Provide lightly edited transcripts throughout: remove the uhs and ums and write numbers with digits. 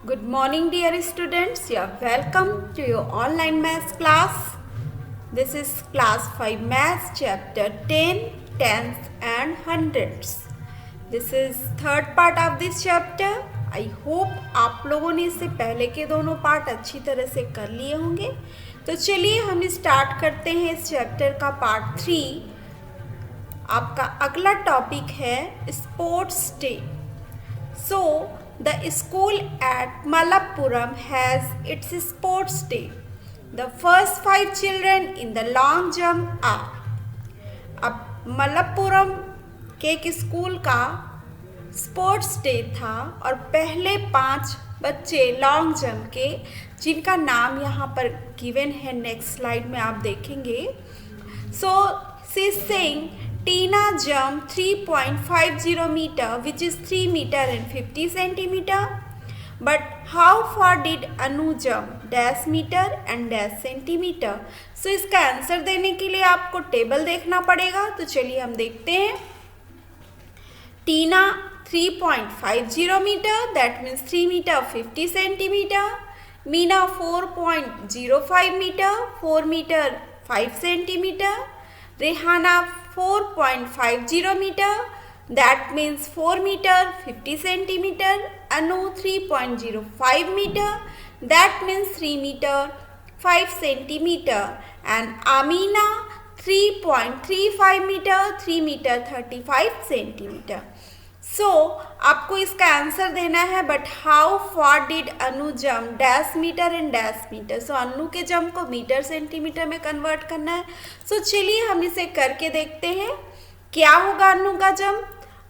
Good morning, dear students. You are welcome to your online maths class. This is class 5 maths chapter 10, tens and hundreds. This is third part of this chapter. I hope आप लोगों ने इससे पहले के दोनों part अच्छी तरह से कर लिए होंगे. तो चलिए हम स्टार्ट करते हैं इस चैप्टर का पार्ट 3. आपका अगला टॉपिक है sports day. So the school at Malappuram has its sports day. The first 5 children in the long jump are. अब मलप्पुरम के एक स्कूल का स्पोर्ट्स डे था और पहले 5 बच्चे लॉन्ग जंप के, जिनका नाम यहाँ पर गिवन है नेक्स्ट स्लाइड में आप देखेंगे. So she is saying Tina jumped 3.50 meter, which is 3 meter and 50 centimeter. But how far did Anu jump? Dash meter and dash centimeter. So इसका आंसर देने के लिए आपको टेबल देखना पड़ेगा. तो चलिए हम देखते हैं. Tina 3.50 meter, that means 3 meter 50 centimeter. Meena 4.05 meter, 4 meter 5 centimeter. Rehana 4.50 meter, that means 4 meter 50 centimeter. Anu 3.05 meter, that means 3 meter 5 centimeter. And Amina 3.35 meter, 3 meter 35 centimeter. सो आपको इसका आंसर देना है. But how far did Anu jump? Dash metre and dash metre. So Anu के jump को metre centimetre में convert करना है. सो चलिए हम इसे करके देखते हैं. क्या होगा अनु का जंप?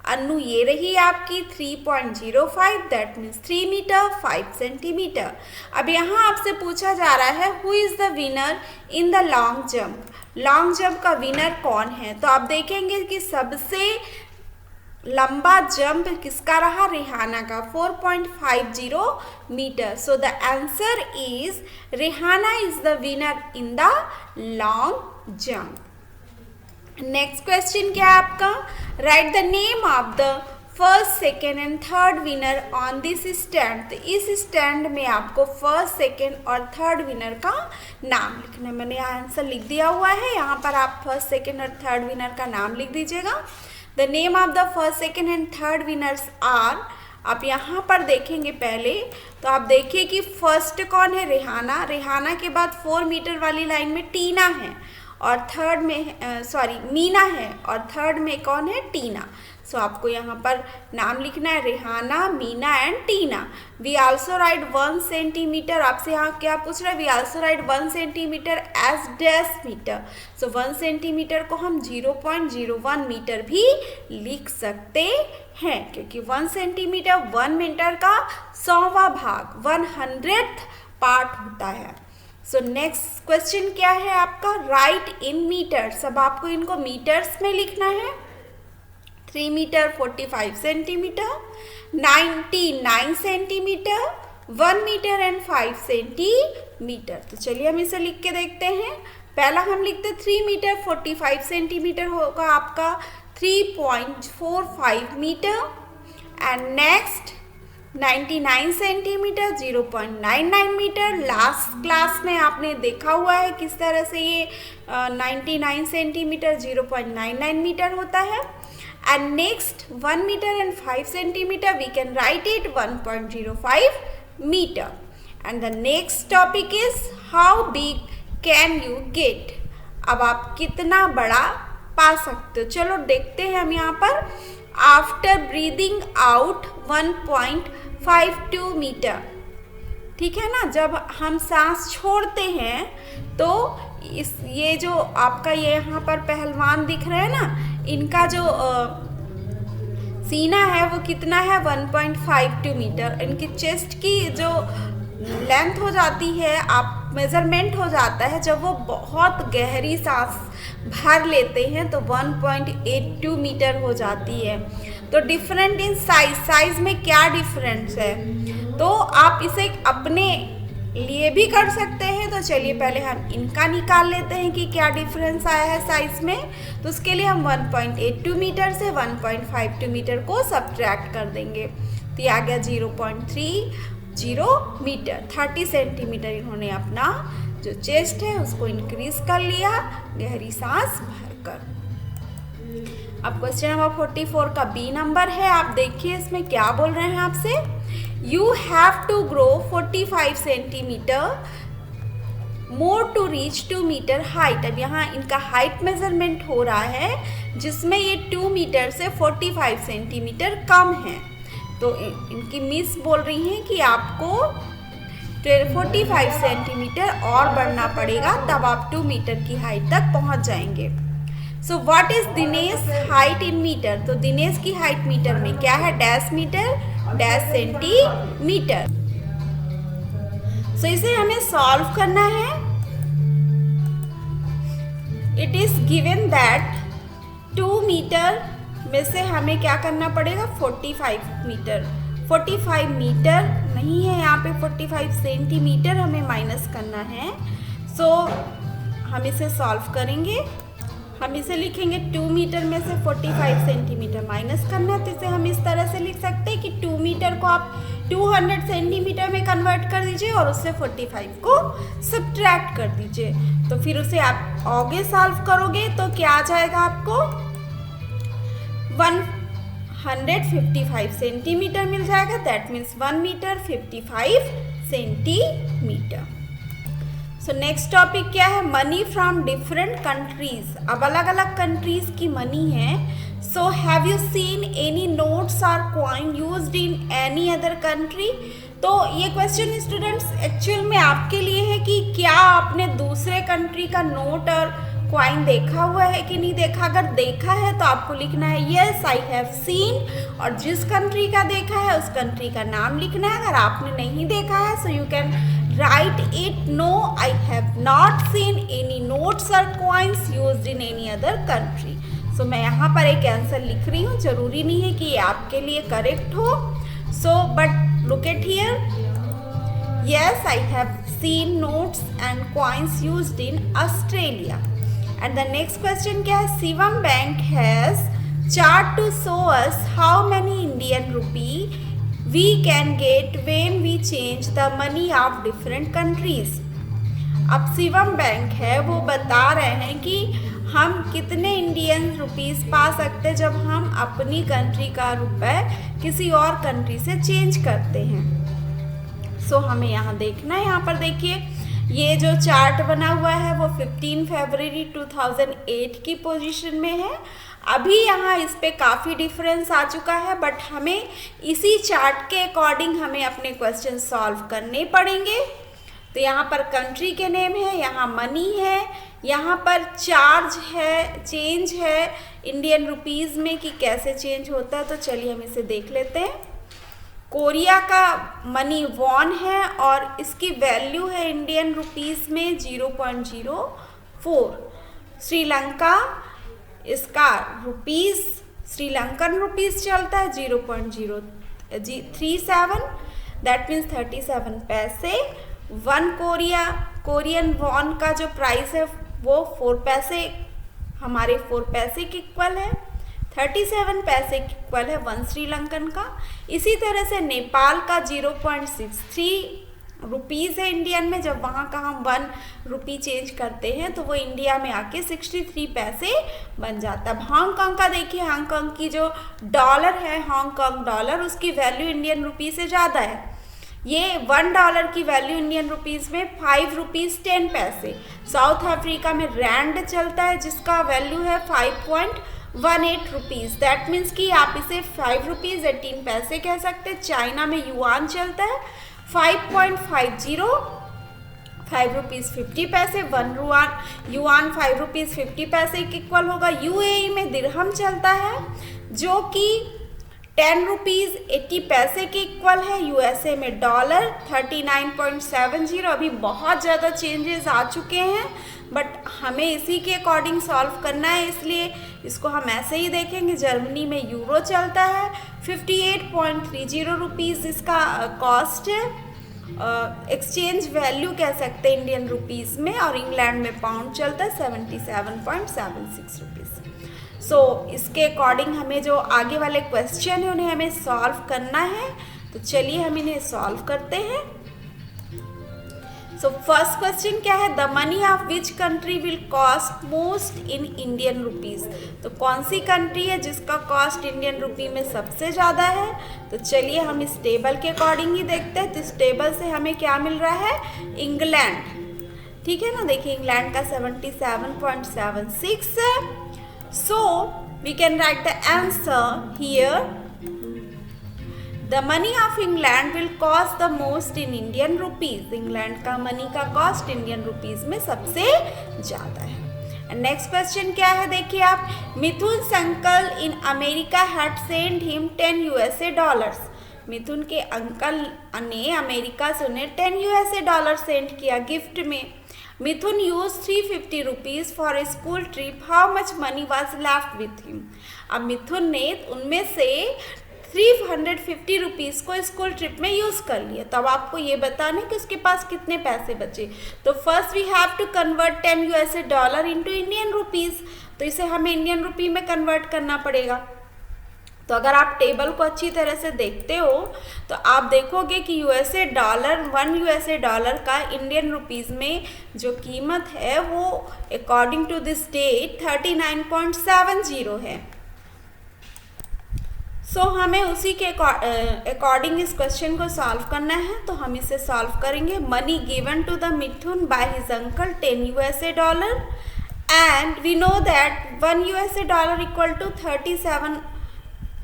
अनु ये रही आपकी 3.05, दैट मीन्स 3 मीटर 5 सेंटीमीटर. अब यहाँ आपसे पूछा जा रहा है who is the winner in the long jump. Long jump का विनर कौन है? तो आप देखेंगे कि सबसे लंबा जंप किसका रहा? रेहाना का 4.50 metre. So the answer is Rehana is the winner in the long jump. Next question क्या है आपका? Write the name of the first, second and third winner on this stand. तो इस स्टैंड में आपको फर्स्ट, सेकेंड और थर्ड विनर का नाम लिखना है. मैंने यहाँ आंसर लिख दिया हुआ है. यहाँ पर आप फर्स्ट, सेकेंड और थर्ड विनर का नाम लिख दीजिएगा. The name of the first, second and third winners are. आप यहाँ पर देखेंगे पहले तो आप देखिए कि फर्स्ट कौन है? रेहाना. रेहाना के बाद 4 मीटर वाली लाइन में टीना है और थर्ड में मीना है और थर्ड में कौन है? टीना. सो आपको यहाँ पर नाम लिखना है Rehana, Meena and Tina. We also write 1 centimetre. आपसे यहाँ क्या पूछ रहा है? We also write 1 centimetre as dash metre. So 1 centimetre को हम 0.01 मीटर भी लिख सकते हैं, क्योंकि 1 सेंटीमीटर 1 मीटर का 100वां भाग 100th पार्ट होता है. सो नेक्स्ट क्वेश्चन क्या है आपका? Write in metres. अब आपको इनको मीटर्स में लिखना है. 3 metre 45 centimetre, 99 centimetre, 1 metre and 5 centimetre. तो चलिए हम इसे लिख के देखते हैं. पहला हम लिखते 3 मीटर 45 सेंटीमीटर होगा आपका 3.45 metre. And next 99 centimetre 0.99 metre. Last class में आपने देखा हुआ है किस तरह से ये 99 सेंटीमीटर 0.99 मीटर होता है. And next 1 meter and 5 centimeter we can write it 1.05 meter. And the next topic is how big can you get. अब आप कितना बड़ा पा सकते हो? चलो देखते हैं हम यहाँ पर. After breathing out 1.52 meter. ठीक है ना? जब हम सांस छोड़ते हैं तो ये जो आपका ये यहाँ पर पहलवान दिख रहे हैं ना, इनका जो सीना है वो कितना है? 1.52 मीटर. इनकी चेस्ट की जो लेंथ हो जाती है, आप मेजरमेंट हो जाता है जब वो बहुत गहरी सांस भर लेते हैं तो 1.82 मीटर हो जाती है. तो डिफरेंट इन साइज में क्या डिफरेंस है? तो आप इसे अपने लिए भी कर सकते हैं। तो चलिए पहले हम इनका निकाल लेते हैं कि क्या डिफरेंस आया है साइज में। तो उसके लिए हम 1.82 मीटर से 1.52 मीटर को सब्ट्रैक्ट कर देंगे। तो ये आ गया 0.3, मीटर। 30 सेंटीमीटर इन्होंने अपना जो चेस्ट है उसको इंक्रीज कर लिया गहरी सांस भरकर। अब क्वेश्चन नंबर 44 का बी नंबर है। आप देखिए इसमें क्या बोल रहे हैं आपसे। You have to grow 45 centimetre more to reach 2 metre height. अब यहाँ इनका हाइट मेजरमेंट हो रहा है जिसमें ये 2 मीटर से 45 सेंटीमीटर कम है। तो इनकी मिस बोल रही हैं कि आपको 45 सेंटीमीटर और बढ़ना पड़ेगा, तब आप 2 मीटर की हाइट तक पहुंच जाएंगे। So what is Dinesh height in metre. तो दिनेश की हाइट मीटर में क्या है, dash metre dash centimetre. So इसे हमें सॉल्व करना है। It is given that 2 metre में से हमें क्या करना पड़ेगा, 45 मीटर। 45 मीटर नहीं है यहाँ पे, 45 सेंटीमीटर हमें माइनस करना है। सो हम इसे सॉल्व करेंगे। हम इसे लिखेंगे 2 मीटर में से 45 सेंटीमीटर माइनस करना है। तो इसे हम इस तरह से लिख सकते हैं कि 2 मीटर को आप 200 सेंटीमीटर में कन्वर्ट कर दीजिए और उससे 45 को सब्ट्रैक्ट कर दीजिए। तो फिर उसे आप आगे सॉल्व करोगे तो क्या आ जाएगा आपको, 155 सेंटीमीटर मिल जाएगा। That means 1 metre 55 centimetre. So next topic क्या है, मनी फ्रॉम डिफरेंट कंट्रीज। अब अलग अलग कंट्रीज की मनी है। So have you seen any notes or coin used in any other country. तो ये क्वेश्चन स्टूडेंट्स एक्चुअल में आपके लिए है कि क्या आपने दूसरे कंट्री का नोट और कॉइन देखा हुआ है कि नहीं देखा। अगर देखा है तो आपको लिखना है यस आई हैव सीन, और जिस कंट्री का देखा है उस कंट्री का नाम लिखना है। अगर आपने नहीं देखा है so you can write it no I have not seen any notes or coins used in any other country. So मैं यहाँ पर एक आंसर लिख रही हूँ, जरूरी नहीं है कि ये आपके लिए करेक्ट हो। So but look at here, yes I have seen notes and coins used in Australia. And the next question क्या है, Shivam bank has chart to show us how many Indian rupee we can get when we change the money of different countries। अब Shivam bank है वो बता रहे हैं कि हम कितने इंडियन रुपीस पा सकते हैं जब हम अपनी कंट्री का रुपए किसी और कंट्री से चेंज करते हैं। सो हमें यहाँ देखना है, यहाँ पर देखिए ये जो चार्ट बना हुआ है वो 15 फरवरी 2008 की पोजीशन में है। अभी यहाँ इस पे काफ़ी डिफरेंस आ चुका है, बट हमें इसी चार्ट के अकॉर्डिंग हमें अपने क्वेश्चन सॉल्व करने पड़ेंगे। तो यहाँ पर कंट्री के नेम है, यहाँ मनी है, यहाँ पर चार्ज है, चेंज है इंडियन रुपीज़ में कि कैसे चेंज होता है। तो चलिए हम इसे देख लेते हैं। कोरिया का मनी वॉन है और इसकी वैल्यू है इंडियन रुपीस में 0.04। श्रीलंका, इसका रुपीस श्रीलंकन रुपीस चलता है 0.037, दैट मीन्स 37 पैसे। 1 कोरियन वॉन का जो प्राइस है वो 4 पैसे, हमारे 4 पैसे के इक्वल है। 37 पैसे के इक्वल है 1 श्रीलंकन का। इसी तरह से नेपाल का 0.63 रुपीज़ है इंडियन में। जब वहाँ का हम 1 रुपी चेंज करते हैं तो वो इंडिया में आके 63 पैसे बन जाता है। अब हांगकांग का देखिए, हांगकांग की जो डॉलर है, हांगकांग डॉलर, उसकी वैल्यू इंडियन रुपी से ज़्यादा है। ये $1 की वैल्यू इंडियन रुपीज़ में 5 रुपीज़ 10 पैसे। साउथ अफ्रीका में रैंड चलता है जिसका वैल्यू है 5.18 रुपीज़, दैट मीन्स कि आप इसे 5 रुपीज़ 18 पैसे कह सकते हैं। चाइना में युआन चलता है 5.50, 5 रुपीज़ 50 पैसे। 1 युआन 5 रुपीज़ 50 पैसे के इक्वल होगा। यूएई में दिरहम चलता है जो कि 10 रुपीज़ 80 पैसे के इक्वल है। यूएसए में डॉलर 39.70। अभी बहुत ज़्यादा चेंजेस आ चुके हैं, बट हमें इसी के अकॉर्डिंग सॉल्व करना है, इसलिए इसको हम ऐसे ही देखेंगे। जर्मनी में यूरो चलता है 58.30 रुपीज़ इसका कॉस्ट है, एक्सचेंज वैल्यू कह सकते हैं इंडियन रुपीज़ में। और इंग्लैंड में पाउंड चलता है 77.76 रुपीज़। सो इसके अकॉर्डिंग हमें जो आगे वाले क्वेश्चन है उन्हें हमें सॉल्व करना है। तो चलिए हम इन्हें सॉल्व करते हैं। सो फर्स्ट क्वेश्चन क्या है, the money of which country will cost most in Indian rupees. तो कौन सी कंट्री है जिसका कॉस्ट इंडियन रुपी में सबसे ज़्यादा है। तो चलिए हम इस टेबल के अकॉर्डिंग ही देखते हैं। तो इस टेबल से हमें क्या मिल रहा है, इंग्लैंड, ठीक है ना। देखिए इंग्लैंड का 77.76 है। So we can write the answer here, the money of England will cost the most in Indian rupees. England का मनी का कॉस्ट इंडियन रुपीज में सबसे ज्यादा है। नेक्स्ट क्वेश्चन क्या है, देखिए आप, Mithun uncle in America had send him 10 USA dollars. Mithun के अंकल ने अमेरिका से उन्हें 10 USA डॉलर सेंड किया गिफ्ट में। Mithun use 350 rupees for a school trip, how much money was left with him. अब मिथुन ने उनमें से 350 रुपीज़ को स्कूल ट्रिप में यूज़ कर लिया। तब आपको ये बताना कि उसके पास कितने पैसे बचे। तो first we have to convert 10 USA dollar into Indian rupees. तो इसे हमें इंडियन रुपी में कन्वर्ट करना पड़ेगा। तो अगर आप टेबल को अच्छी तरह से देखते हो तो आप देखोगे कि USA डॉलर, 1 USA डॉलर का इंडियन रुपीज़ में जो कीमत है वो अकॉर्डिंग टू दिस डेट 39.70 है। सो हमें उसी के अकॉर्डिंग इस क्वेश्चन को सॉल्व करना है। तो हम इसे सॉल्व करेंगे। Money given to the Mithun by his uncle 10 USA dollar and we know that 1 USA dollar equal to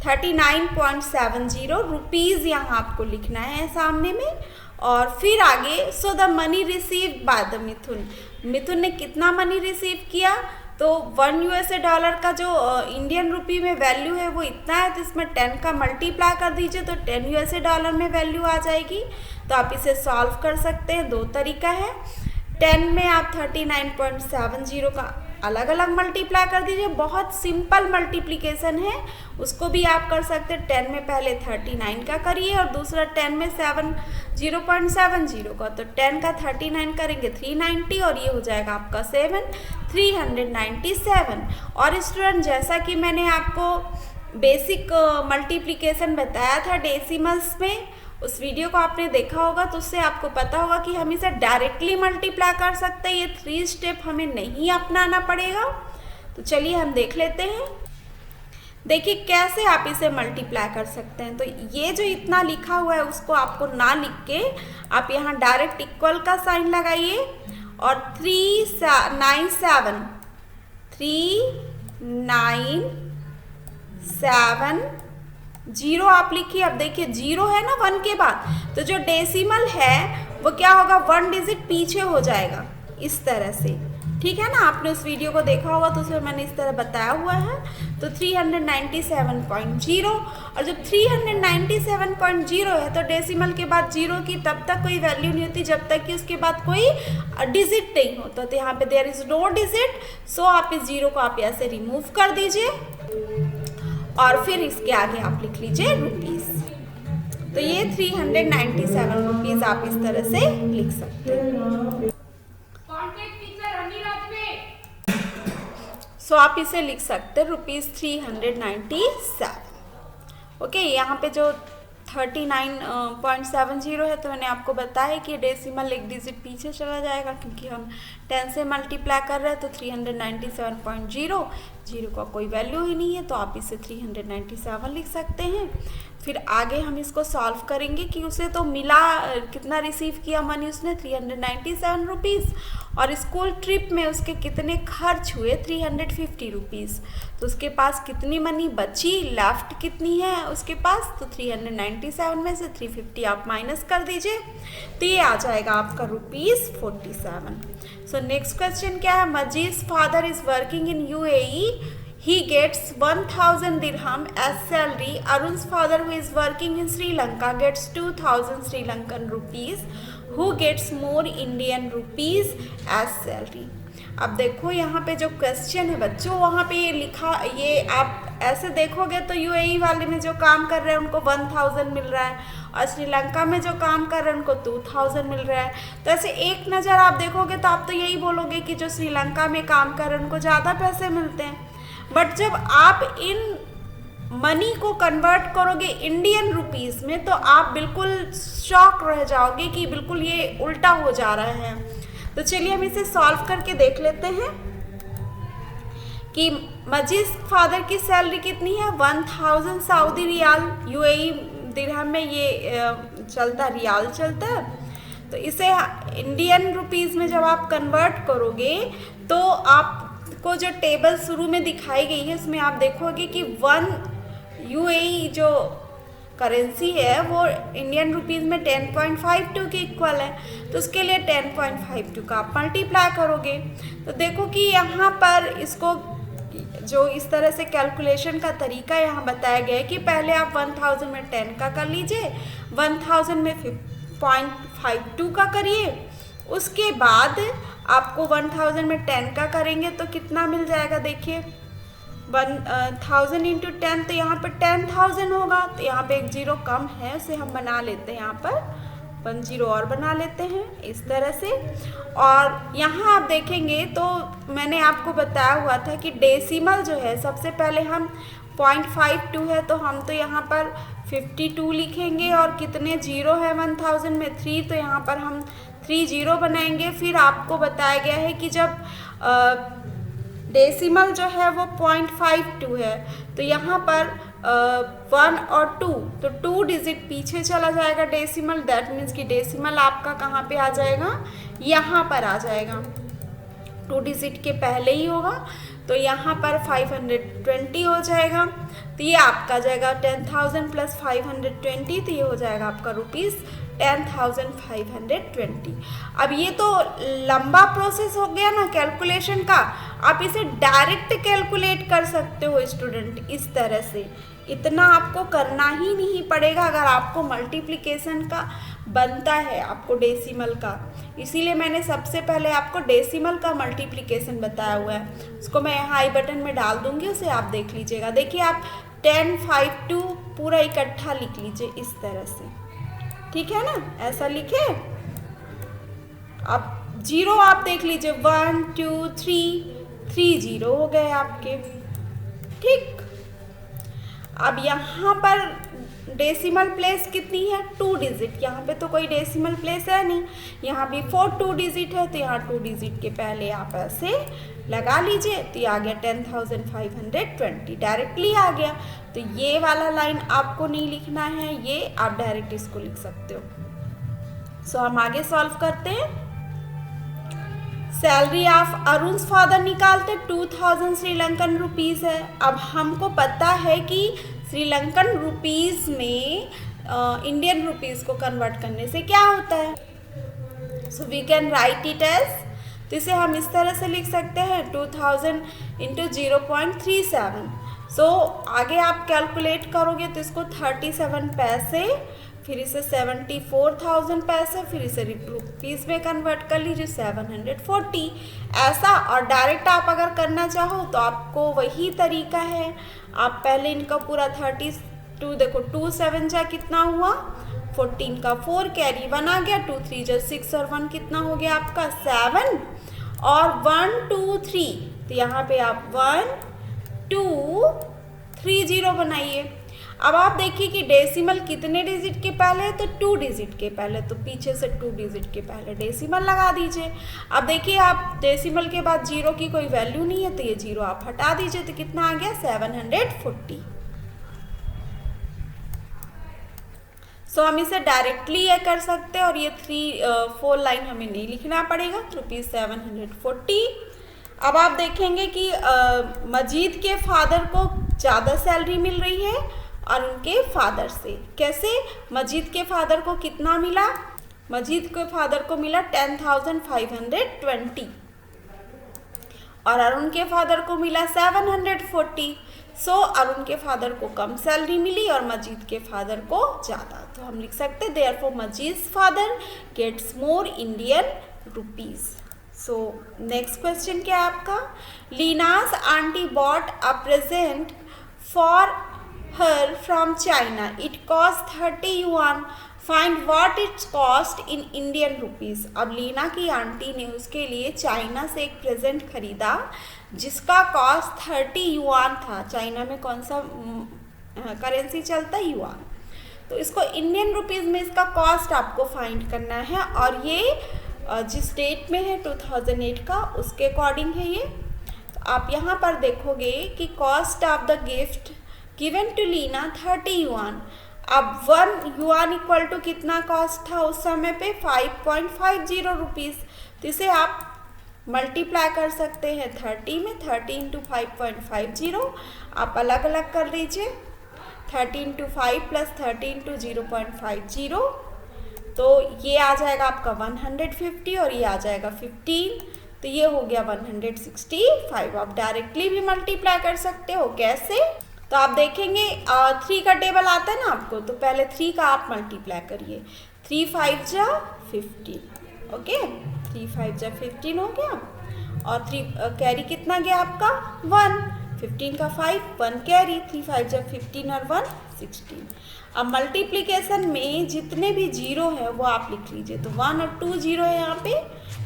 39.70 rupees यहाँ आपको लिखना है सामने में। और फिर आगे, so the money received by the Mithun. Mithun ने कितना मनी रिसीव किया, तो 1 USA डॉलर का जो इंडियन रुपी में वैल्यू है वो इतना है। तो इसमें 10 का मल्टीप्लाई कर दीजिए तो 10 USA डॉलर में वैल्यू आ जाएगी। तो आप इसे सॉल्व कर सकते हैं, दो तरीका है। 10 में आप 39.70 का अलग अलग मल्टीप्लाई कर दीजिए, बहुत सिंपल मल्टीप्लिकेशन है, उसको भी आप कर सकते हैं। 10 में पहले 39 का करिए और दूसरा 10 में 0.70 का। तो 10 का 39 करेंगे 390 और ये हो जाएगा आपका 397। और स्टूडेंट, जैसा कि मैंने आपको बेसिक मल्टीप्लिकेशन बताया था डेसिमल्स में, उस वीडियो को आपने देखा होगा तो उससे आपको पता होगा कि हम इसे डायरेक्टली मल्टीप्लाई कर सकते हैं। ये 3 स्टेप हमें नहीं अपनाना पड़ेगा। तो चलिए हम देख लेते हैं। देखिए कैसे आप इसे मल्टीप्लाई कर सकते हैं। तो ये जो इतना लिखा हुआ है उसको आपको ना लिख के आप यहाँ डायरेक्ट इक्वल का साइन लगाइए और 397 आप लिखिए। अब देखिए 0 है ना 1 के बाद, तो जो डेसिमल है वो क्या होगा, 1 डिजिट पीछे हो जाएगा इस तरह से, ठीक है ना। आपने उस वीडियो को देखा होगा तो उसमें मैंने इस तरह बताया हुआ है। तो 397.0, और जब 397.0 है तो डेसिमल के बाद 0 की तब तक कोई वैल्यू नहीं होती जब तक कि उसके बाद कोई डिजिट नहीं होता। तो यहाँ पे देयर इज नो डिजिट, सो आप इस 0 को आप ऐसे रिमूव कर दीजिए और फिर इसके आगे आप लिख लीजिए रुपीज़। तो ये 397 रुपीज़ आप इस तरह से लिख सकते हैं। सो आप इसे लिख सकते हैं ₹397। ओके, यहाँ पे जो 39.70 है तो मैंने आपको बताया कि डेसिमल एक डिजिट पीछे चला जाएगा क्योंकि हम 10 से मल्टीप्लाई कर रहे हैं। तो 397.0 का कोई वैल्यू ही नहीं है, तो आप इसे 397 लिख सकते हैं। फिर आगे हम इसको सॉल्व करेंगे कि उसे तो मिला, कितना रिसीव किया मनी उसने, 397 रुपीज़, और स्कूल ट्रिप में उसके कितने खर्च हुए, 350 रुपीज़। तो उसके पास कितनी मनी बची, लेफ्ट कितनी है उसके पास, तो 397 में से 350 आप माइनस कर दीजिए तो ये आ जाएगा आपका ₹47। सो नेक्स्ट क्वेश्चन क्या है, Majid father is working in UAE, he gets 1000 dirham as salary. Arun's father who is working in Sri Lanka gets 2000 Sri Lankan rupees. Who gets more Indian rupees as salary? अब देखो यहाँ पे जो question है बच्चों, वहाँ पे ये लिखा, ये आप ऐसे देखोगे तो UAE वाले में जो काम कर रहे हैं उनको 1000 मिल रहा है और श्रीलंका में जो काम कर रहे हैं उनको 2000 मिल रहा है। तो ऐसे एक नज़र आप देखोगे तो आप तो यही बोलोगे कि जो श्रीलंका में काम कर रहे हैं उनको ज़्यादा पैसे मिलते हैं। बट जब आप इन मनी को कन्वर्ट करोगे इंडियन रुपीस में तो आप बिल्कुल शॉक रह जाओगे कि बिल्कुल ये उल्टा हो जा रहा है। तो चलिए हम इसे सॉल्व करके देख लेते हैं कि मजीद फादर की सैलरी कितनी है, 1000 सऊदी रियाल, यूएई दिरहम में ये चलता, रियाल चलता है। तो इसे इंडियन रुपीस में जब आप कन्वर्ट करोगे तो आपको जो टेबल शुरू में दिखाई गई है उसमें आप देखोगे कि 1 यूएई जो करेंसी है वो इंडियन रुपीस में 10.52 के इक्वल है। तो उसके लिए 10.52 का आप मल्टीप्लाई करोगे तो देखो कि यहाँ पर इसको जो इस तरह से कैलकुलेशन का तरीका यहाँ बताया गया है कि पहले आप 1000 में 10 का कर लीजिए, 1000 में 0.52 का करिए, उसके बाद आपको 1000 में 10 का करेंगे तो कितना मिल जाएगा, देखिए 1000 इंटू 10 तो यहाँ पर 10,000 होगा। तो यहाँ पे एक जीरो कम है उसे हम बना लेते हैं, यहाँ पर 1 जीरो और बना लेते हैं इस तरह से। और यहाँ आप देखेंगे तो मैंने आपको बताया हुआ था कि डेसिमल जो है सबसे पहले हम 0.52 है तो हम तो यहाँ पर 52 लिखेंगे और कितने जीरो है 1000 में 3, तो यहाँ पर हम 3 जीरो बनाएंगे। फिर आपको बताया गया है कि जब डेसिमल जो है वो 0.52 है तो यहाँ पर 1 और 2 तो 2 डिजिट पीछे चला जाएगा डेसिमल, दैट मीन्स कि डेसिमल आपका कहाँ पे आ जाएगा, यहाँ पर आ जाएगा, 2 डिजिट के पहले ही होगा। तो यहाँ पर 520 हो जाएगा, तो ये आपका आ जाएगा 10,000 प्लस 520, तो ये हो जाएगा आपका रुपीज़ 10,520। अब ये तो लंबा प्रोसेस हो गया ना कैलकुलेशन का, आप इसे डायरेक्ट कैलकुलेट कर सकते हो स्टूडेंट इस तरह से। इतना आपको करना ही नहीं पड़ेगा अगर आपको मल्टीप्लिकेशन का बनता है, आपको डेसिमल का। इसीलिए मैंने सबसे पहले आपको डेसिमल का मल्टीप्लिकेशन बताया हुआ है, उसको मैं यहाँ आई बटन में डाल दूँगी, उसे आप देख लीजिएगा। देखिए आप 1052 पूरा इकट्ठा लिख लीजिए इस तरह से, ठीक है ना, ऐसा लिखे। अब जीरो आप देख लीजिए 1 2 3 जीरो हो गए आपके, ठीक। अब यहाँ पर डेसिमल प्लेस कितनी है, 2 डिजिट, यहाँ पे तो कोई डेसिमल प्लेस है नहीं, यहाँ भी 2 डिजिट है तो यहाँ 2 डिजिट के पहले आप ऐसे लगा लीजिए, तो ये आ गया 10,520, डायरेक्टली आ गया। तो ये वाला लाइन आपको नहीं लिखना है, ये आप डायरेक्ट इसको लिख सकते हो। सो हम आगे सॉल्व करते हैं। सैलरी ऑफ अरुण फादर निकालते 2000 श्रीलंकन रुपीस है। अब हमको पता है कि श्रीलंकन रुपीस में इंडियन रुपीस को कन्वर्ट करने से क्या होता है, so we can write it as, तो इसे हम इस तरह से लिख सकते हैं 2000 इंटू 0.37। सो आगे आप कैलकुलेट करोगे तो इसको 37 पैसे, फिर इसे 74,000 पैसे, फिर इसे रुपीज़ में कन्वर्ट कर लीजिए 740 ऐसा। और डायरेक्ट आप अगर करना चाहो तो आपको वही तरीका है, आप पहले इनका पूरा 32 देखो 2 7 जा कितना हुआ 14 का 4 कैरी 1 आ गया, 2 3 जा 6 और 1 कितना हो गया आपका 7 और 1 2 3, तो यहाँ पे आप 1 2 3 0 बनाइए। अब आप देखिए कि डेसिमल कितने डिजिट के पहले है, तो 2 डिजिट के पहले, तो पीछे से 2 डिजिट के पहले डेसिमल लगा दीजिए। अब देखिए आप डेसिमल के बाद जीरो की कोई वैल्यू नहीं है तो ये जीरो आप हटा दीजिए, तो कितना आ गया 740। सो हम इसे डायरेक्टली ये कर सकते हैं और ये 4 लाइन हमें नहीं लिखना पड़ेगा, रुपीज़ 740। अब आप देखेंगे कि मजीद के फादर को ज़्यादा सैलरी मिल रही है और उनके फादर से। कैसे, मजीद के फादर को कितना मिला, मजीद के फादर को मिला 10,520 और अरुण के फादर को मिला 740। सो अरुण के फादर को कम सैलरी मिली और मजीद के फादर को ज़्यादा, तो हम लिख सकते therefore Majid father gets more Indian rupees. So next question क्या है आपका, Leena's aunty bought a present for her from China. It cost 30 yuan. Find what its cost in Indian rupees. अब लीना की आंटी ने उसके लिए चाइना से एक प्रेजेंट खरीदा जिसका कॉस्ट 30 युआन था। चाइना में कौन सा करेंसी चलता है युआन। तो इसको इंडियन रुपीज़ में इसका कॉस्ट आपको फाइंड करना है, और ये जिस डेट में है 2008 का उसके अकॉर्डिंग है ये। तो आप यहाँ पर देखोगे कि cost of the gift given to Leena 30 yuan. अब 1 युआन इक्वल टू कितना कॉस्ट था उस समय पे 5.50 रुपीज़। तो इसे आप मल्टीप्लाई कर सकते हैं 30 में, 30 इंटू 5.50 आप अलग अलग कर लीजिए, 30 इंटू 5 प्लस 30 इंटू 0.50, तो ये आ जाएगा आपका 150 और ये आ जाएगा 15, तो ये हो गया 165। आप डायरेक्टली भी मल्टीप्लाई कर सकते हो। कैसे? तो आप देखेंगे 3 का टेबल आता है ना आपको, तो पहले 3 का आप मल्टीप्लाई करिए, 3 5 जा 15, ओके, 3 5 जा 15 हो गया, और 3 कैरी कितना गया आपका 1, 15 का 5 1 कैरी, 3 5 जा 15 और 1 16। अब मल्टीप्लिकेशन में जितने भी जीरो है वो आप लिख लीजिए, तो 1 और 2 जीरो है यहाँ पे,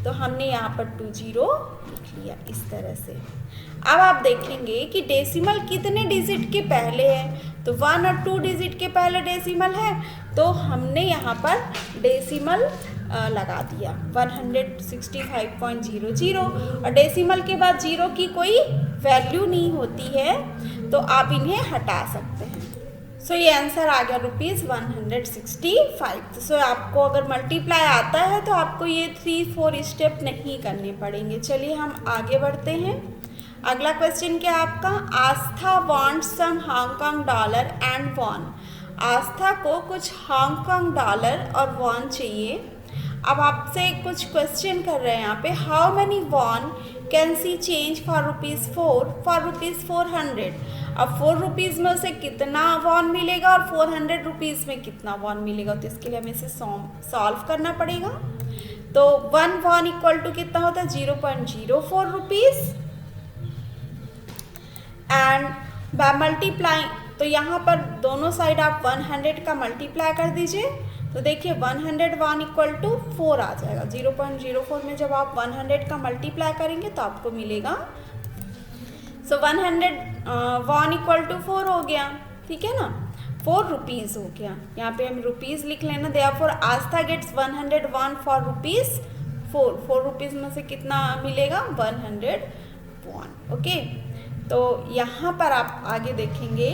तो हमने यहाँ पर 2 जीरो लिख लिया इस तरह से। अब आप देखेंगे कि डेसिमल कितने डिजिट के पहले है, तो 1 और 2 डिजिट के पहले डेसिमल है, तो हमने यहाँ पर डेसिमल लगा दिया 165.00, और डेसिमल के बाद जीरो की कोई वैल्यू नहीं होती है, तो आप इन्हें हटा सकते हैं। सो ये आंसर आ गया ₹165। सो आपको अगर मल्टीप्लाई आता है तो आपको ये 3-4 स्टेप नहीं करने पड़ेंगे। चलिए हम आगे बढ़ते हैं। अगला क्वेश्चन क्या है आपका, Aastha wants some Hong Kong dollar and won. Aastha को कुछ हांगकांग डॉलर और वॉन चाहिए। अब आपसे कुछ क्वेश्चन कर रहे हैं यहाँ पे, how many won can she change for ₹400। अब 4 रुपीज़ में उसे कितना वॉन मिलेगा और 400 रुपीज़ में कितना वॉन मिलेगा, तो इसके लिए हमें इसे सॉल्व करना पड़ेगा। तो 1 वॉन इक्वल टू कितना होता है 0.04 रुपीज़, एंड बाय मल्टीप्लाई, तो यहाँ पर दोनों साइड आप 100 का मल्टीप्लाई कर दीजिए, तो देखिए 100 वॉन इक्वल टू 4 आ जाएगा। 0.04 में जब आप 100 का मल्टीप्लाई करेंगे तो आपको मिलेगा, सो 100 वॉन इक्वल टू 4 हो गया, ठीक है ना, 4 रुपीज़ हो गया। यहाँ पे हम रुपीज़ लिख लेना, therefore Aastha gets 100 won for ₹4। 4 rupees में से कितना मिलेगा 100 वॉन, ओके। तो यहाँ पर आप आगे देखेंगे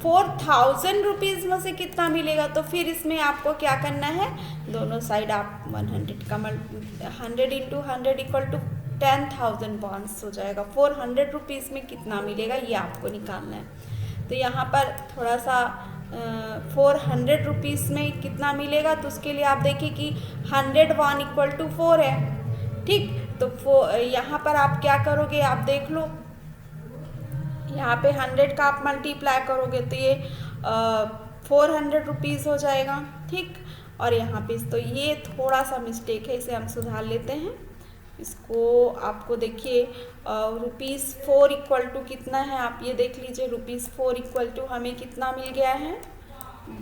4000 रुपीज़ में से कितना मिलेगा, तो फिर इसमें आपको क्या करना है, दोनों साइड आप 100 का 100 इंटू 100 इक्वल टू 10,000 वॉन्स हो जाएगा। 400 रुपीज़ में कितना मिलेगा ये आपको निकालना है। तो यहाँ पर थोड़ा सा 400 रुपीज़ में कितना मिलेगा, तो उसके लिए आप देखिए कि 100 वॉन इक्वल टू 4 है, ठीक। तो यहाँ पर आप क्या करोगे, आप देख लो, यहाँ पे 100 का आप मल्टीप्लाई करोगे तो ये 400 रुपीज़ हो जाएगा, ठीक। और यहाँ पे तो ये थोड़ा सा मिस्टेक है, इसे हम सुधार लेते हैं। इसको आपको देखिए ₹4 इक्वल टू कितना है, आप ये देख लीजिए, ₹4 इक्वल टू हमें कितना मिल गया है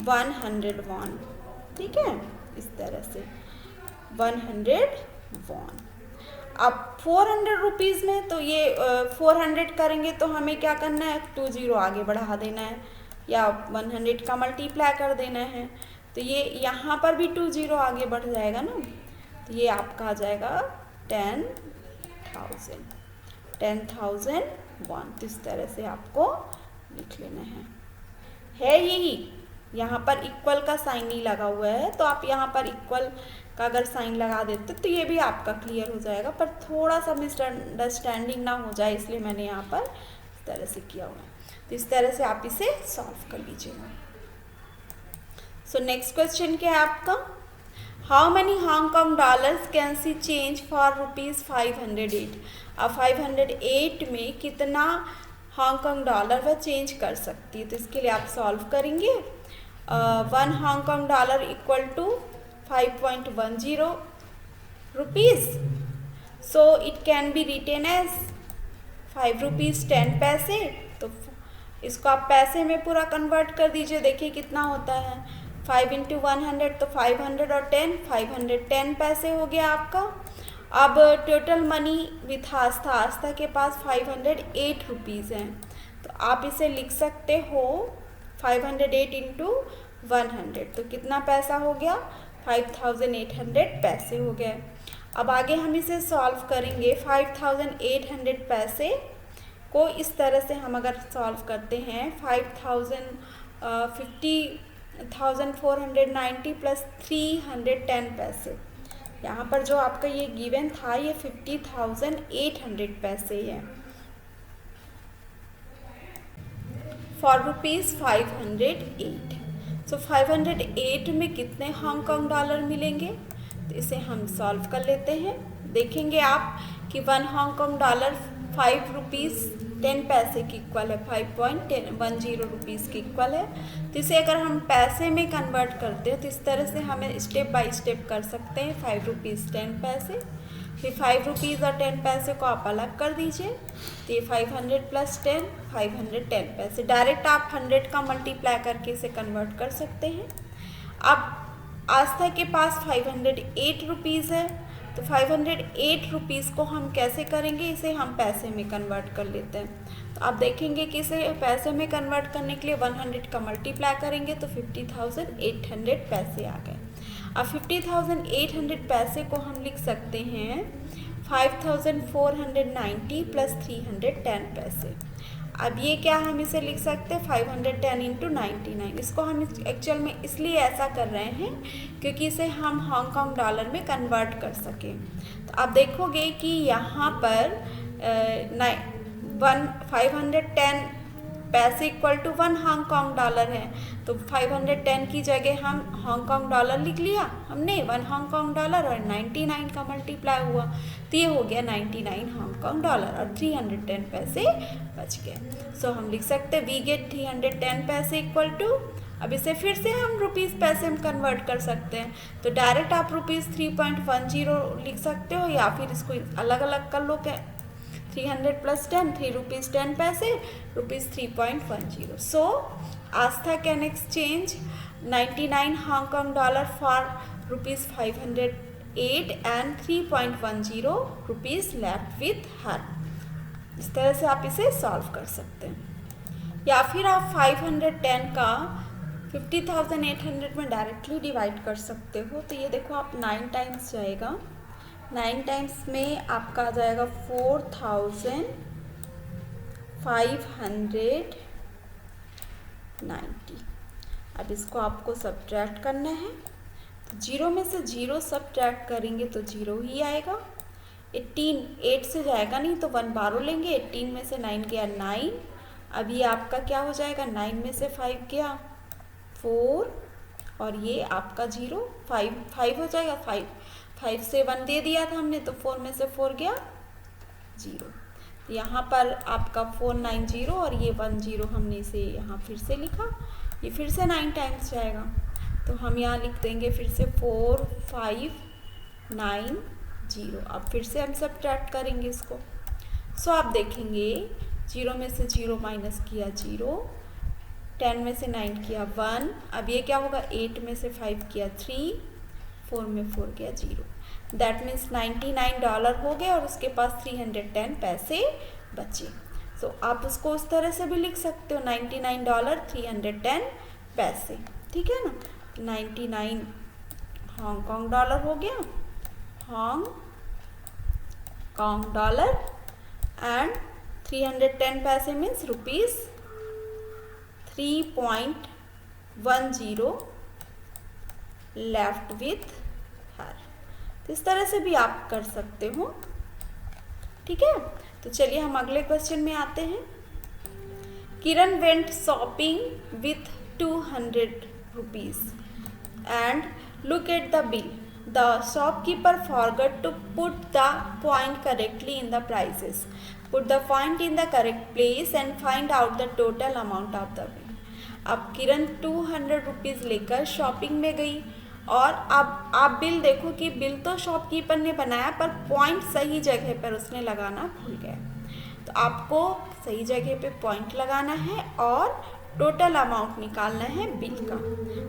100 वॉन, ठीक है, इस तरह से 100 वॉन। अब 400 रुपीज़ में तो ये 400 करेंगे तो हमें क्या करना है, 2 जीरो आगे बढ़ा देना है, या 100 का मल्टीप्लाई कर देना है, तो ये यहाँ पर भी 2 जीरो आगे बढ़ जाएगा ना, तो ये आपका आ जाएगा 10,000 वॉन। तो इस तरह से आपको लिख लेना है यही। यहाँ पर इक्वल का साइन नहीं लगा हुआ है, तो आप यहाँ पर इक्वल का अगर साइन लगा देते तो ये भी आपका क्लियर हो जाएगा, पर थोड़ा सा मिसअंडरस्टैंडिंग ना हो जाए इसलिए मैंने यहाँ पर इस तरह से किया हुआ है। तो इस तरह से आप इसे सॉल्व कर लीजिएगा। सो नेक्स्ट क्वेश्चन क्या है आपका, how many Hong Kong dollars can she change for ₹508। अब 508 में कितना हांगकांग डॉलर वह चेंज कर सकती है, तो इसके लिए आप सॉल्व करेंगे। 1 Hong Kong dollar equal to 5.10 rupees, so it can be written as 5 rupees 10 पैसे। तो इसको आप पैसे में पूरा कन्वर्ट कर दीजिए, देखिए कितना होता है 5 इंटू 100, तो 500 और 10, 510 पैसे हो गया आपका। अब टोटल मनी विथ आस्था के पास 508 रुपीज़ हैं, तो आप इसे लिख सकते हो 508 इंटू 100 तो कितना पैसा हो गया? 5800 पैसे हो गए। अब आगे हम इसे सॉल्व करेंगे। 5800 पैसे को इस तरह से हम अगर सॉल्व करते हैं 50,490 प्लस 310 पैसे, यहाँ पर जो आपका ये गिवन था ये 50,800 पैसे है फॉर ₹508। सो 508 में कितने हांगकांग डॉलर मिलेंगे? तो इसे हम सॉल्व कर लेते हैं। देखेंगे आप कि 1 हांगकांग डॉलर 5 रुपीज़ 10 पैसे की इक्वल है, 5.10 रुपीज़ की इक्वल है। तो इसे अगर हम पैसे में कन्वर्ट करते हैं तो इस तरह से हमें स्टेप बाय स्टेप कर सकते हैं। 5 रुपीज़ 10 पैसे, फिर 5 रुपीज़ और 10 पैसे को आप अलग कर दीजिए तो ये 500 प्लस 10 510 पैसे। डायरेक्ट आप 100 का मल्टीप्लाई करके इसे कन्वर्ट कर सकते हैं। अब आस्था के पास 508 रुपीज़ है तो 508 रुपीज़ को हम कैसे करेंगे? इसे हम पैसे में कन्वर्ट कर लेते हैं। तो आप देखेंगे कि इसे पैसे में कन्वर्ट करने के लिए 100 का मल्टीप्लाई करेंगे तो 50,800 पैसे आ गए। अब 50,800 पैसे को हम लिख सकते हैं 5,490 प्लस 310 पैसे। अब ये क्या हम इसे लिख सकते हैं 510 इंटू 99। इसको हम एक्चुअल में इसलिए ऐसा कर रहे हैं क्योंकि इसे हम हांगकांग डॉलर में कन्वर्ट कर सकें। तो आप देखोगे कि यहाँ पर 510 पैसे इक्वल टू 1 हांगकांग डॉलर है तो 510 की जगह हम हांगकांग डॉलर लिख लिया हमने 1 हांगकांग डॉलर और 99 का मल्टीप्लाई हुआ तो ये हो गया 99 हांगकांग डॉलर और 310 पैसे बच गए। सो हम लिख सकते हैं वी गेट 310 पैसे इक्वल टू, अब इसे फिर से हम रुपीज़ पैसे में कन्वर्ट कर सकते हैं तो डायरेक्ट आप ₹3.10 लिख सकते हो या फिर इसको अलग अलग कर लो। 300 प्लस 10 3 रुपीज़ 10 पैसे ₹3.10। So Aastha can exchange 99 Hong Kong dollar for ₹508 and 3.10 rupees left with her. इस तरह से आप इसे सॉल्व कर सकते हैं या फिर आप 510 का 50,800 में डायरेक्टली डिवाइड कर सकते हो। तो ये देखो आप 9 टाइम्स जाएगा, 9 टाइम्स में आपका आ जाएगा 4,590। अब इसको आपको सब्ट्रैक्ट करना है तो 0 में से 0 सब्ट्रैक्ट करेंगे तो 0 ही आएगा। 18 8 से जाएगा नहीं तो 1 बारो लेंगे, 18 में से 9 गया 9। अब ये आपका क्या हो जाएगा 9 में से 5 गया 4 और ये आपका 0 5 हो जाएगा। 5 से 1 दे दिया था हमने तो 4 में से 4 गया 0। यहाँ पर आपका 490 और ये 10 हमने इसे यहाँ फिर से लिखा, ये फिर से 9 टाइम्स जाएगा तो हम यहाँ लिख देंगे फिर से 4590। अब फिर से हम सब्ट्रैक्ट करेंगे इसको। सो आप देखेंगे 0 में से 0 माइनस किया 0, 10 में से 9 किया 1। अब ये क्या होगा 8 में से 5 किया 3, 4 में 4 गया 0। दैट मीन्स $99 हो गए और उसके पास 310 पैसे बचे। सो आप उसको उस तरह से भी लिख सकते हो $99 310 पैसे, ठीक है ना। 99 हांगकांग डॉलर हो गया, हांगकांग डॉलर एंड 310 पैसे मीन्स ₹3.10 लेफ्ट विथ हर। तो इस तरह से भी आप कर सकते हो, ठीक है। तो चलिए हम अगले क्वेश्चन में आते हैं। Kiran went shopping with 200 rupees and look at the bill. The shopkeeper forgot to put the point correctly in the prices. Put the point in the correct place and find out the total amount of the bill. अब Kiran 200 rupees लेकर shopping में गई और अब आप bill देखो कि bill तो शॉपकीपर ने बनाया पर पॉइंट सही जगह पर उसने लगाना भूल गया। तो आपको सही जगह पे पॉइंट लगाना है और टोटल अमाउंट निकालना है बिल का।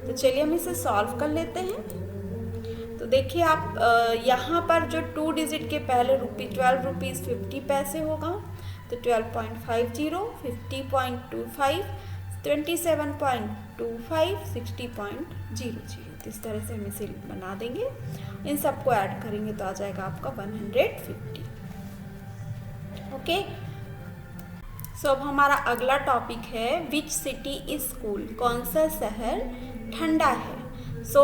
तो चलिए हम इसे सॉल्व कर लेते हैं। तो देखिए आप यहाँ पर जो 2 डिजिट के पहले 12 रुपीज़ 50 पैसे होगा तो 12.50, 50.25, 27.25, 60.00। इस तरह से हम इसे बना देंगे। इन सबको ऐड करेंगे तो आ जाएगा आपका 150। ओके, सो अब हमारा अगला टॉपिक है विच सिटी इज कूल, कौन सा शहर ठंडा है। So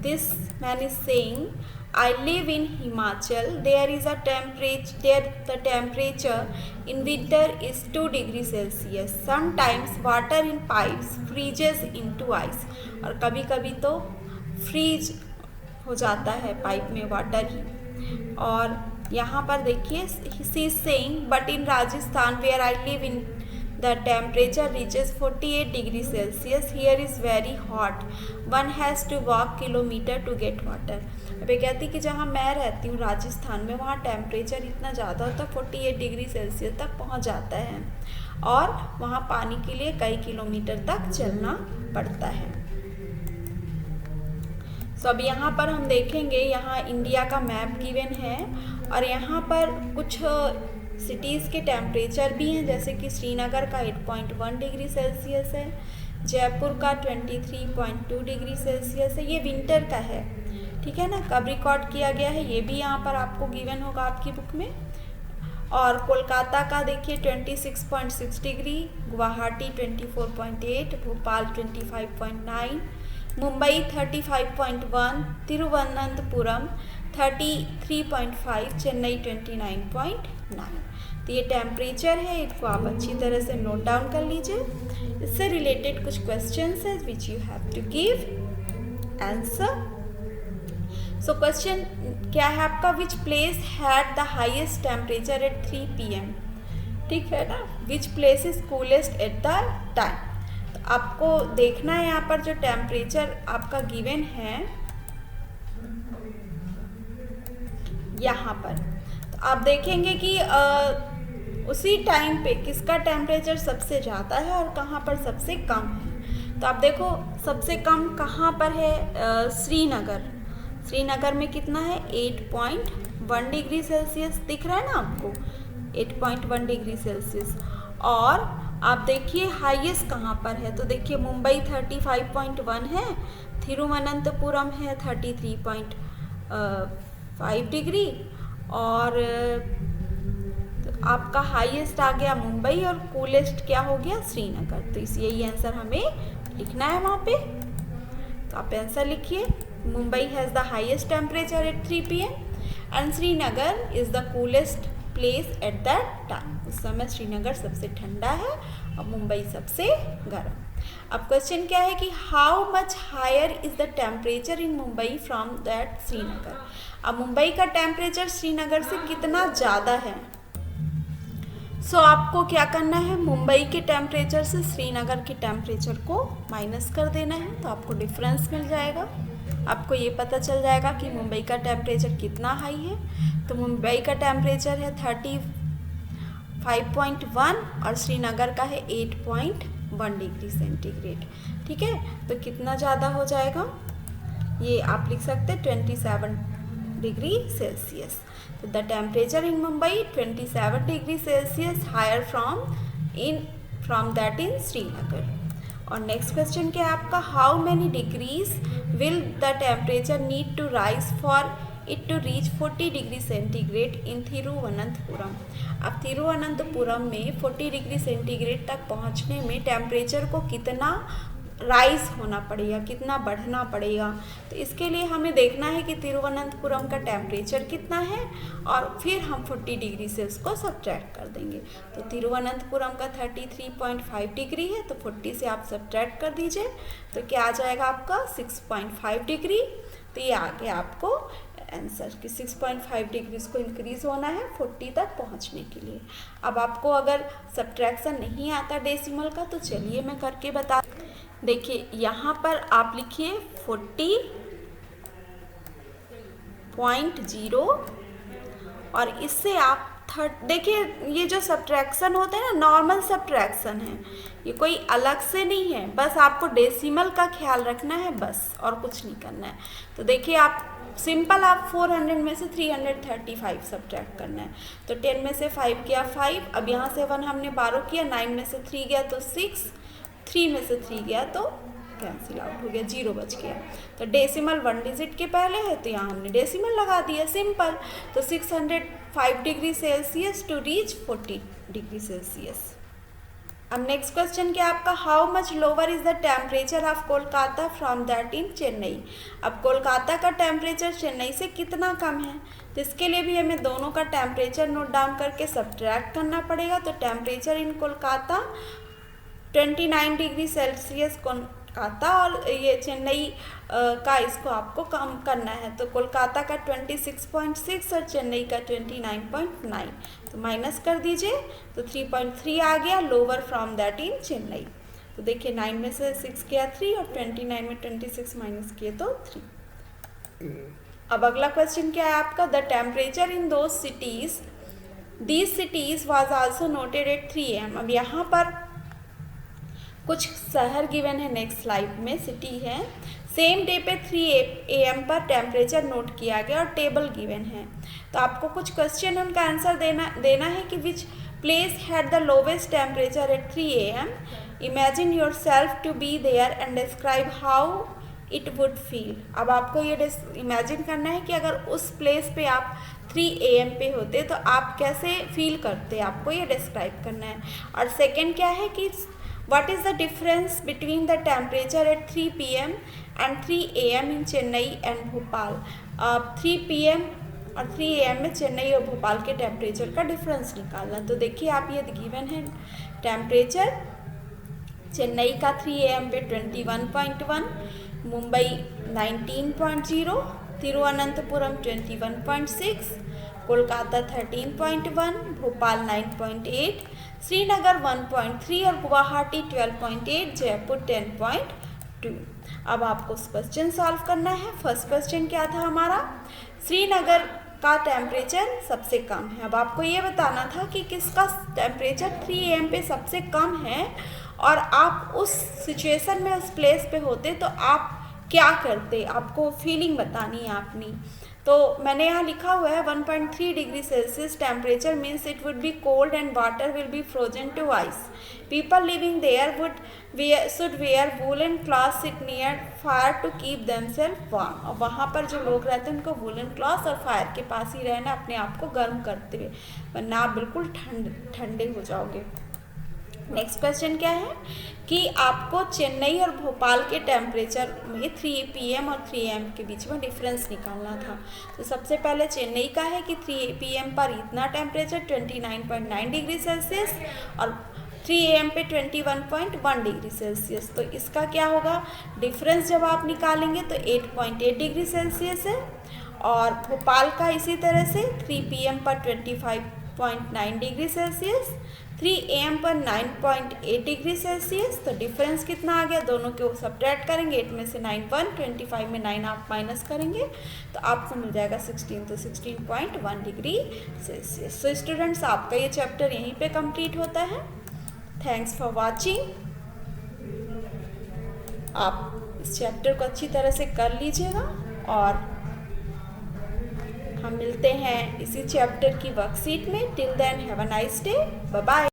this man is saying I live in Himachal. There is a the temperature in winter is 2 degrees Celsius. Sometimes water in pipes freezes into ice. और कभी कभी तो फ्रीज हो जाता है पाइप में वाटर ही। और यहाँ पर देखिए he is saying but in Rajasthan where I live in the temperature reaches 48 degrees Celsius. Here is very hot. One has to walk kilometer to get water. अब ये कहती कि जहाँ मैं रहती हूँ राजस्थान में, वहाँ टेम्परेचर इतना ज़्यादा होता है 48 डिग्री सेल्सियस तक पहुँच जाता है और वहाँ पानी के लिए कई किलोमीटर तक चलना पड़ता है। सो अब यहाँ पर हम देखेंगे, यहाँ इंडिया का मैप गिवन है और यहाँ पर कुछ सिटीज़ के टेम्परेचर भी हैं, जैसे कि श्रीनगर का 8.1 डिग्री सेल्सियस है, जयपुर का 23.2 डिग्री सेल्सियस है। ये विंटर का है, ठीक है ना, कब रिकॉर्ड किया गया है ये भी यहाँ पर आपको गिवन होगा आपकी बुक में। और कोलकाता का देखिए 26.6 डिग्री, गुवाहाटी 24.8, भोपाल 25.9, मुंबई 35.1, तिरुवनंतपुरम 33.5, चेन्नई 29.9। तो ये टेम्परेचर है, इसको आप अच्छी तरह से नोट डाउन कर लीजिए। इससे रिलेटेड कुछ क्वेश्चंस है which you have to give answer. So question क्या है आपका, which place had the highest temperature at 3 PM, ठीक है ना, which place is coolest at the time. तो आपको देखना है यहाँ पर जो टेम्परेचर आपका गिवन है यहाँ पर, तो आप देखेंगे कि उसी टाइम पे किसका टेम्परेचर सबसे ज़्यादा है और कहाँ पर सबसे कम है। तो आप देखो सबसे कम कहाँ पर है, श्रीनगर में कितना है 8.1 डिग्री सेल्सियस, दिख रहा है ना आपको 8.1 डिग्री सेल्सियस। और आप देखिए हाईएस्ट कहाँ पर है, तो देखिए मुंबई 35.1 है, तिरुवनंतपुरम है 33.5 डिग्री और आपका हाईएस्ट आ गया मुंबई और कूलेस्ट क्या हो गया श्रीनगर। तो इस यही आंसर हमें लिखना है वहाँ पे, तो आप आंसर लिखिए। Mumbai has the highest temperature at 3 PM and Srinagar is the coolest place at that time. उस समय श्रीनगर सबसे ठंडा है और मुंबई सबसे गर्म। अब क्वेश्चन क्या है कि how much higher is the temperature in Mumbai from that Srinagar. अब मुंबई का टेम्परेचर श्रीनगर से कितना ज़्यादा है। सो आपको क्या करना है, मुंबई के टेम्परेचर से श्रीनगर के टेम्परेचर को माइनस कर देना है, तो आपको डिफरेंस मिल जाएगा। आपको ये पता चल जाएगा कि मुंबई का टेम्परेचर कितना हाई है। तो मुंबई का टेम्परेचर है 35.1 और श्रीनगर का है 8.1 डिग्री सेंटीग्रेड, ठीक है। तो कितना ज़्यादा हो जाएगा, ये आप लिख सकते हैं 27 डिग्री सेल्सियस। तो the temperature in Mumbai 27 degree Celsius higher from that in Srinagar. और नेक्स्ट क्वेश्चन क्या है आपका, how many degrees will the temperature need to rise for it to reach 40 degree centigrade in Thiruvananthapuram. अब तिरुवनंतपुरम में 40 डिग्री सेंटीग्रेड तक पहुंचने में टेम्परेचर को कितना राइज होना पड़ेगा, कितना बढ़ना पड़ेगा। तो इसके लिए हमें देखना है कि तिरुवनंतपुरम का टेम्परेचर कितना है और फिर हम 40 डिग्री से उसको सब्ट्रैक्ट कर देंगे। तो तिरुवनंतपुरम का 33.5 डिग्री है, तो 40 से आप सब्ट्रैक्ट कर दीजिए, तो क्या आ जाएगा आपका 6.5 डिग्री। तो ये आ गया आपको आंसर कि 6.5 डिग्री को इंक्रीज़ होना है 40 तक पहुंचने के लिए। अब आपको अगर सब्ट्रैक्शन नहीं आता डेसिमल का, तो चलिए मैं करके बता। देखिए यहाँ पर आप लिखिए 40.0 और इससे आप देखिए ये जो सब्ट्रैक्शन होते हैं ना, नॉर्मल सब्ट्रैक्शन है, ये कोई अलग से नहीं है, बस आपको डेसिमल का ख्याल रखना है बस, और कुछ नहीं करना है। तो देखिए आप सिंपल, आप 400 में से 335 सब्ट्रैक्ट करना है। तो 10 में से 5 गया 5, अब यहाँ से 1 हमने 12 किया, 9 में से 3 गया तो 6, 3 में से 3 गया तो कैंसिल आउट हो गया, 0 बच गया। तो डेसिमल 1 डिजिट के पहले है तो यहाँ हमने डेसिमल लगा दिया, सिंपल। तो 605 degree Celsius to reach 40 degree Celsius. अब नेक्स्ट क्वेश्चन क्या आपका, how much lower is the temperature of Kolkata from that in Chennai. अब कोलकाता का टेम्परेचर चेन्नई से कितना कम है, तो इसके लिए भी हमें दोनों का टेम्परेचर नोट डाउन करके सब्ट्रैक्ट करना पड़ेगा। तो temperature in Kolkata 29 degree Celsius Kolkata, और ये चेन्नई का इसको आपको कम करना है। तो कोलकाता का 26.6 और चेन्नई का 29.9, तो माइनस कर दीजिए तो 3.3 आ गया lower from that in Chennai. तो देखिए 9 में से 6 गया 3 और 29 में 26 माइनस किए तो 3। अब अगला क्वेश्चन क्या है आपका, द टेम्परेचर इन दो cities these cities was also noted at 3 AM। अब यहाँ पर कुछ शहर गिवन है, नेक्स्ट स्लाइड में सिटी है। सेम डे पे 3 AM पर टेम्परेचर नोट किया गया और टेबल गिवन है। तो आपको कुछ क्वेश्चन उनका आंसर देना है कि which place had the lowest temperature at 3 AM। Imagine yourself to be there and describe how it would feel. अब आपको ये इमेजिन करना है कि अगर उस प्लेस पे आप 3 AM पे होते तो आप कैसे फील करते, आपको ये डिस्क्राइब करना है। और सेकेंड क्या है कि what is the difference between the temperature at 3 PM and 3 AM in Chennai and Bhopal. 3 PM और 3 AM में चेन्नई और भोपाल के टेम्परेचर का डिफरेंस निकालना। तो देखिए आप ये गिवन है टेम्परेचर, चेन्नई का 3 AM पे 21.1, मुंबई 19.0, तिरुवनंतपुरम 21.6, कोलकाता 13.1, भोपाल 9.8, श्रीनगर 1.3 और गुवाहाटी 12.8, जयपुर 10.2। अब आपको क्वेश्चन सॉल्व करना है। फर्स्ट क्वेश्चन क्या था हमारा, श्रीनगर का टेम्परेचर सबसे कम है। अब आपको ये बताना था कि किसका टेम्परेचर 3 AM पे सबसे कम है और आप उस सिचुएशन में उस प्लेस पे होते तो आप क्या करते, आपको फीलिंग बतानी है अपनी। तो मैंने यहाँ लिखा हुआ है 1.3 degree Celsius temperature means it would be cold and water will be frozen to ice. People living there should wear woollen cloth, sit near fire to keep themself warm. और वहाँ पर जो लोग रहते हैं उनको वूलन क्लॉथ और fire के पास ही रहना, अपने आप को गर्म करते हुए, वरना आप बिल्कुल ठंडे हो जाओगे। नेक्स्ट क्वेश्चन क्या है कि आपको चेन्नई और भोपाल के टेम्परेचर में 3 PM और 3 AM के बीच में डिफरेंस निकालना था। तो सबसे पहले चेन्नई का है कि 3 PM पर इतना टेम्परेचर 29.9 डिग्री सेल्सियस और 3 AM पे 21.1 डिग्री सेल्सियस। तो इसका क्या होगा डिफरेंस जब आप निकालेंगे तो 8.8 डिग्री सेल्सियस है। और भोपाल का इसी तरह से 3 PM पर 25.9 डिग्री सेल्सियस, 3 AM पर 9.8 डिग्री सेल्सियस। तो डिफरेंस कितना आ गया, दोनों को सब्ट्रैक्ट करेंगे, 8 में से 9 1, 25 में 9 आप माइनस करेंगे तो आपको मिल जाएगा 16, तो 16.1 डिग्री सेल्सियस। सो स्टूडेंट्स आपका ये चैप्टर यहीं पे कंप्लीट होता है। Thanks for watching. आप इस चैप्टर को अच्छी तरह से कर लीजिएगा और हम मिलते हैं इसी चैप्टर की वर्कशीट में। Till then have a nice day, bye bye.